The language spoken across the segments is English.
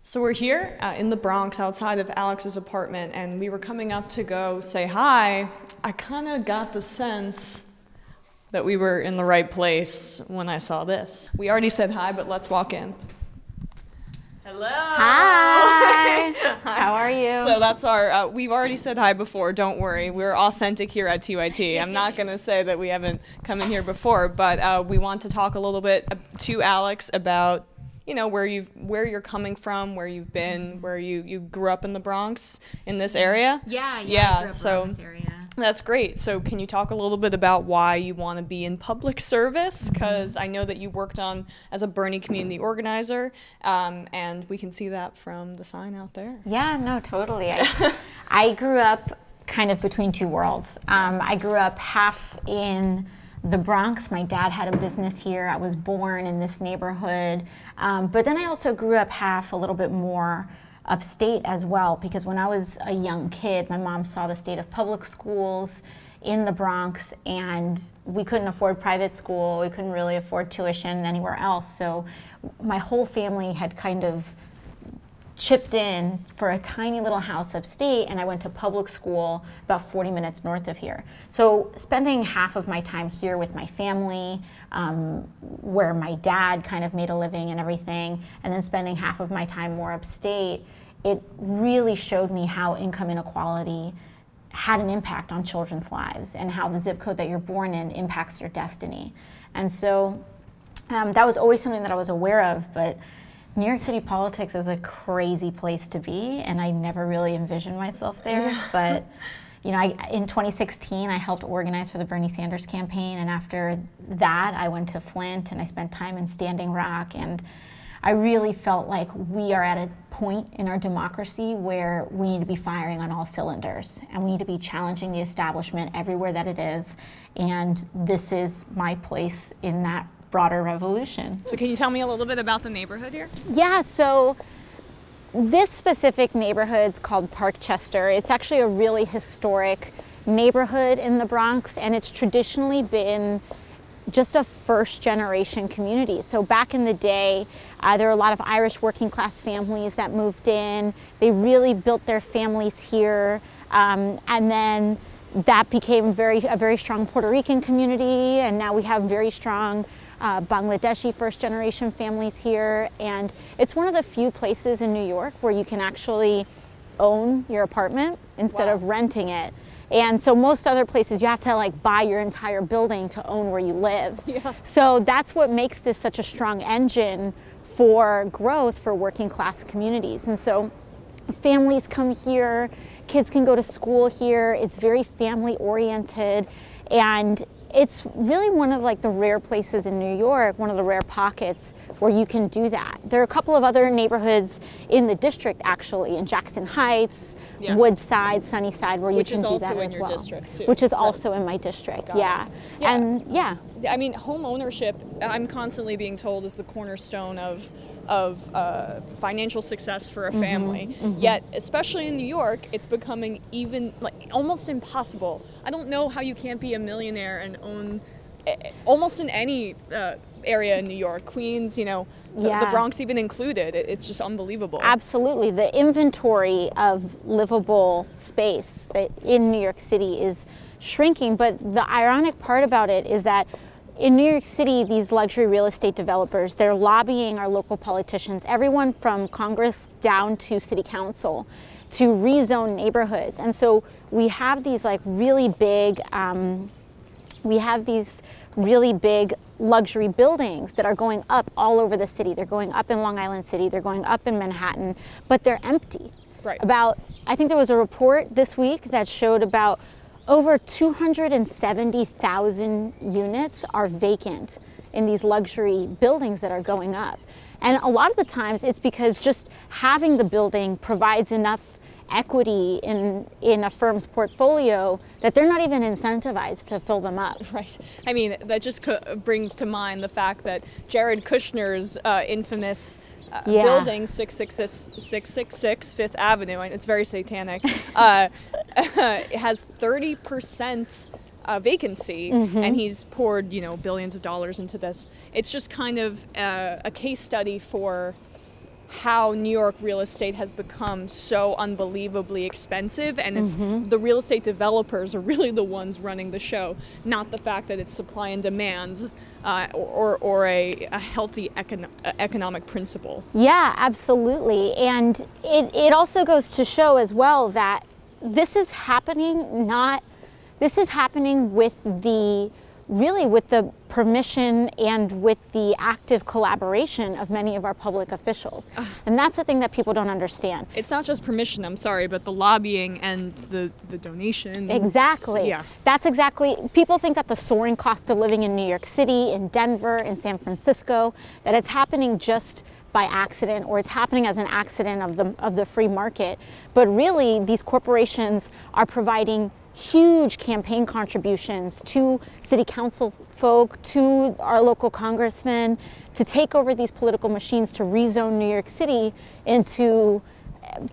So we're here in the Bronx outside of Alex's apartment, and we were coming up to go say hi. I kind of got the sense that we were in the right place when I saw this. We already said hi, but let's walk in. Hello. Hi. How are you? So that's our, we've already said hi before, don't worry. We're authentic here at TYT. I'm not going to say that we haven't come in here before, but we want to talk a little bit to Alex about, you know, where you're coming from, where you've been, where you grew up in the Bronx, in this area. Yeah, I grew up around this area. That's great. So can you talk a little bit about why you want to be in public service? Because I know that you worked as a Bernie community organizer, and we can see that from the sign out there. Yeah, no, totally. I grew up kind of between two worlds. I grew up half in the Bronx. My dad had a business here. I was born in this neighborhood. But then I also grew up half a little bit more upstate as well, because when I was a young kid, my mom saw the state of public schools in the Bronx, and we couldn't afford private school. We couldn't really afford tuition anywhere else. So my whole family had kind of chipped in for a tiny little house upstate, and I went to public school about 40 minutes north of here. So spending half of my time here with my family, where my dad kind of made a living and everything, and then spending half of my time more upstate, it really showed me how income inequality had an impact on children's lives and how the zip code that you're born in impacts your destiny. And so that was always something that I was aware of, but New York City politics is a crazy place to be, and I never really envisioned myself there. Yeah. But you know, in 2016, I helped organize for the Bernie Sanders campaign, and after that, I went to Flint and I spent time in Standing Rock, and I really felt like we are at a point in our democracy where we need to be firing on all cylinders, and we need to be challenging the establishment everywhere that it is, and this is my place in that broader revolution. So can you tell me a little bit about the neighborhood here? Yeah, so this specific neighborhood's called Parkchester. It's actually a really historic neighborhood in the Bronx, and it's traditionally been just a first-generation community. So back in the day, there were a lot of Irish working-class families that moved in. They really built their families here, and then that became a very strong Puerto Rican community, and now we have very strong Bangladeshi first-generation families here, and it's one of the few places in New York where you can actually own your apartment instead of renting it. And so most other places you have to like buy your entire building to own where you live. Yeah. So that's what makes this such a strong engine for growth for working class communities. And so families come here, kids can go to school here, it's very family oriented, and it's really one of like the rare places in New York, one of the rare pockets where you can do that. There are a couple of other neighborhoods in the district actually, in Jackson Heights, Woodside, Sunnyside, where you can do that as well. Which is also in your district too. Which is also in my district, yeah. And yeah. I mean, home ownership, I'm constantly being told, is the cornerstone of financial success for a family. Yet, especially in New York, it's becoming even like almost impossible. I don't know how you can't be a millionaire and own almost in any area in New York, Queens, you know, the Bronx even included. It's just unbelievable. Absolutely. The inventory of livable space that in New York City is shrinking, but the ironic part about it is that in New York City, these luxury real estate developers, they're lobbying our local politicians, everyone from Congress down to city council, to rezone neighborhoods. And so we have these like really big, luxury buildings that are going up all over the city. They're going up in Long Island City, they're going up in Manhattan, but they're empty. Right. I think there was a report this week that showed about over 270,000 units are vacant in these luxury buildings that are going up. And a lot of the times it's because just having the building provides enough equity in a firm's portfolio that they're not even incentivized to fill them up. Right. I mean, that just brings to mind the fact that Jared Kushner's infamous building 666 Fifth Avenue, and it's very satanic, has 30% vacancy, and he's poured, you know, billions of dollars into this. It's just kind of a case study for how New York real estate has become so unbelievably expensive, and it's the real estate developers are really the ones running the show, not the fact that it's supply and demand or a healthy economic principle. Yeah, absolutely. And it also goes to show as well that this is happening with the permission and with the active collaboration of many of our public officials. And that's the thing that people don't understand. It's not just permission, I'm sorry, but the lobbying and the donations. Exactly. Yeah. That's exactly, people think that the soaring cost of living in New York City, in Denver, in San Francisco, that it's happening just by accident, or it's happening as an accident of the free market. But really, these corporations are providing huge campaign contributions to city council folk, to our local congressmen, to take over these political machines to rezone New York City into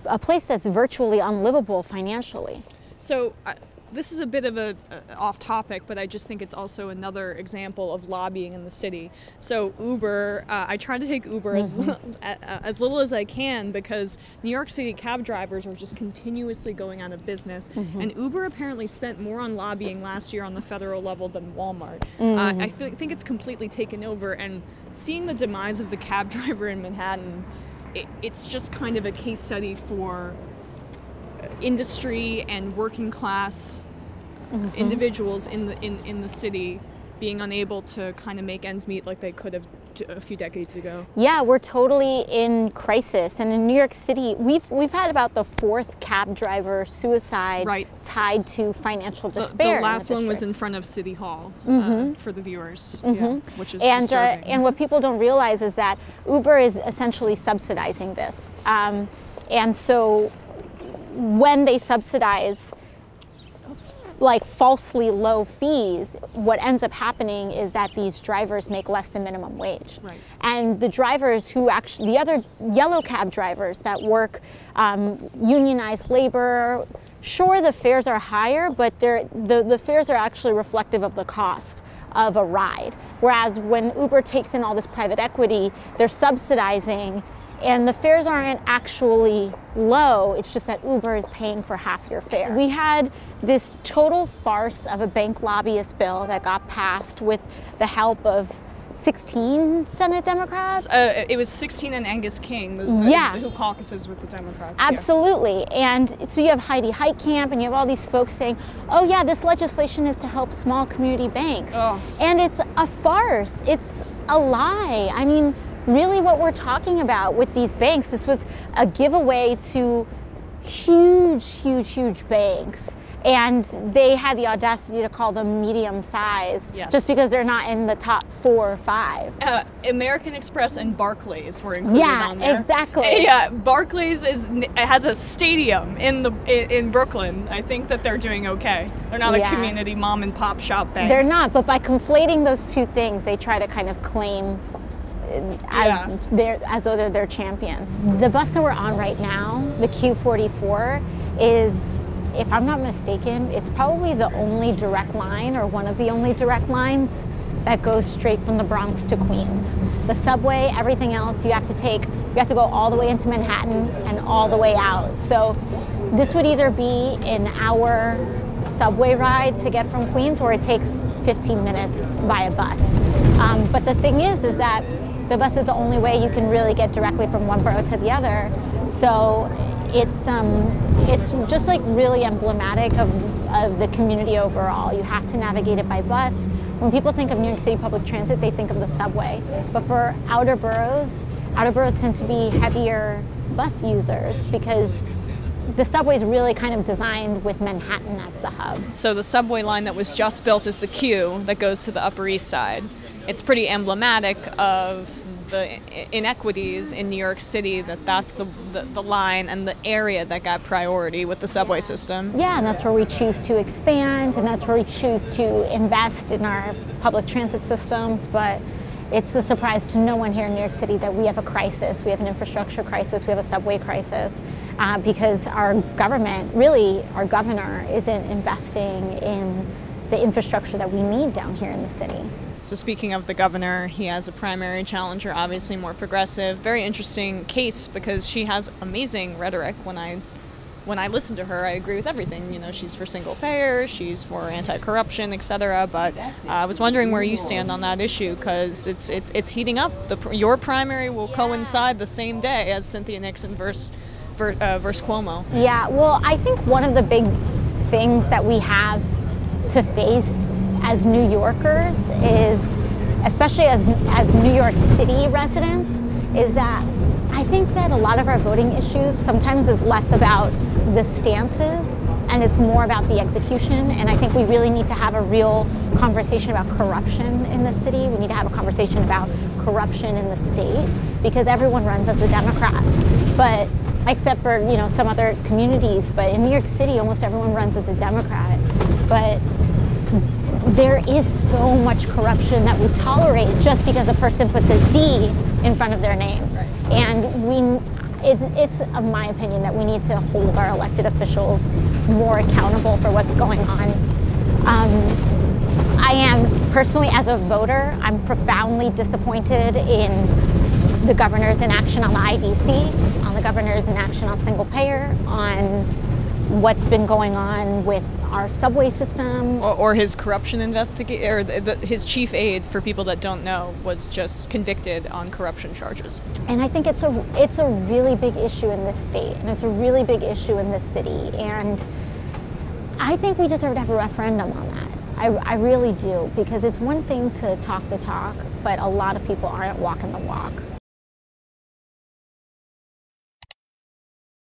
a place that's virtually unlivable financially. So this is a bit of a off topic, but I just think it's also another example of lobbying in the city. So Uber, I try to take Uber as little as I can, because New York City cab drivers are just continuously going out of business. And Uber apparently spent more on lobbying last year on the federal level than Walmart. I think it's completely taken over, and seeing the demise of the cab driver in Manhattan, it's just kind of a case study for industry and working class individuals in the city being unable to kind of make ends meet like they could have a few decades ago. Yeah, we're totally in crisis, and in New York City, we've had about the 4th cab driver suicide tied to financial despair. The last one was in front of City Hall for the viewers, which is disturbing. And what people don't realize is that Uber is essentially subsidizing this, and so when they subsidize like falsely low fees, what ends up happening is that these drivers make less than minimum wage. And the drivers who actually, the other yellow cab drivers that work unionized labor, sure, the fares are higher, but the fares are actually reflective of the cost of a ride. Whereas when Uber takes in all this private equity, they're subsidizing, and the fares aren't actually low, it's just that Uber is paying for half your fare. We had this total farce of a bank lobbyist bill that got passed with the help of 16 Senate Democrats? It was 16 and Angus King, who caucuses with the Democrats. Absolutely. And so you have Heidi Heitkamp and you have all these folks saying, oh yeah, this legislation is to help small community banks. And it's a farce. It's a lie. I mean, really what we're talking about with these banks, this was a giveaway to huge banks, and they had the audacity to call them medium size just because they're not in the top 4 or 5. American Express and Barclays were included on there. Yeah, exactly. Yeah, Barclays has a stadium in Brooklyn. I think that they're doing okay. They're not a community mom and pop shop bank. They're not, but by conflating those two things, they try to kind of claim as though they're their champions. The bus that we're on right now, the Q44, is, if I'm not mistaken, it's probably the only direct line, or one of the only direct lines, that goes straight from the Bronx to Queens. The subway, everything else, you have to go all the way into Manhattan and all the way out. So this would either be an hour subway ride to get from Queens, or it takes 15 minutes by a bus. But the thing is that the bus is the only way you can really get directly from one borough to the other. So it's just like really emblematic of the community overall. You have to navigate it by bus. When people think of New York City public transit, they think of the subway. But for outer boroughs tend to be heavier bus users, because the subway is really kind of designed with Manhattan as the hub. So the subway line that was just built is the Q that goes to the Upper East Side. It's pretty emblematic of the inequities in New York City, that's the line and the area that got priority with the subway system. Yeah, and that's where we choose to expand, and that's where we choose to invest in our public transit systems. But it's a surprise to no one here in New York City that we have a crisis. We have an infrastructure crisis, we have a subway crisis, because our government, really our governor, isn't investing in the infrastructure that we need down here in the city. So speaking of the governor, he has a primary challenger, obviously more progressive. Very interesting case because she has amazing rhetoric. When I listen to her, I agree with everything. You know, she's for single payer, she's for anti-corruption, etc. But I was wondering where you stand on that issue because it's heating up. Your primary will coincide the same day as Cynthia Nixon versus Cuomo. Yeah, well, I think one of the big things that we have to face as New Yorkers is, especially as New York City residents, is that I think that a lot of our voting issues sometimes is less about the stances and it's more about the execution. And I think we really need to have a real conversation about corruption in the city. We need to have a conversation about corruption in the state because everyone runs as a Democrat, but except for, you know, some other communities. But in New York City, almost everyone runs as a Democrat. But there is so much corruption that we tolerate just because a person puts a D in front of their name. Right. And it's of my opinion that we need to hold our elected officials more accountable for what's going on. I am personally, as a voter, I'm profoundly disappointed in the governor's inaction on the IDC, on the governor's inaction on single payer, on what's been going on with our subway system. Or his corruption investigation, or his chief aide, for people that don't know, was just convicted on corruption charges. And I think it's a really big issue in this state, and it's a really big issue in this city. And I think we deserve to have a referendum on that. I really do, because it's one thing to talk the talk, but a lot of people aren't walking the walk.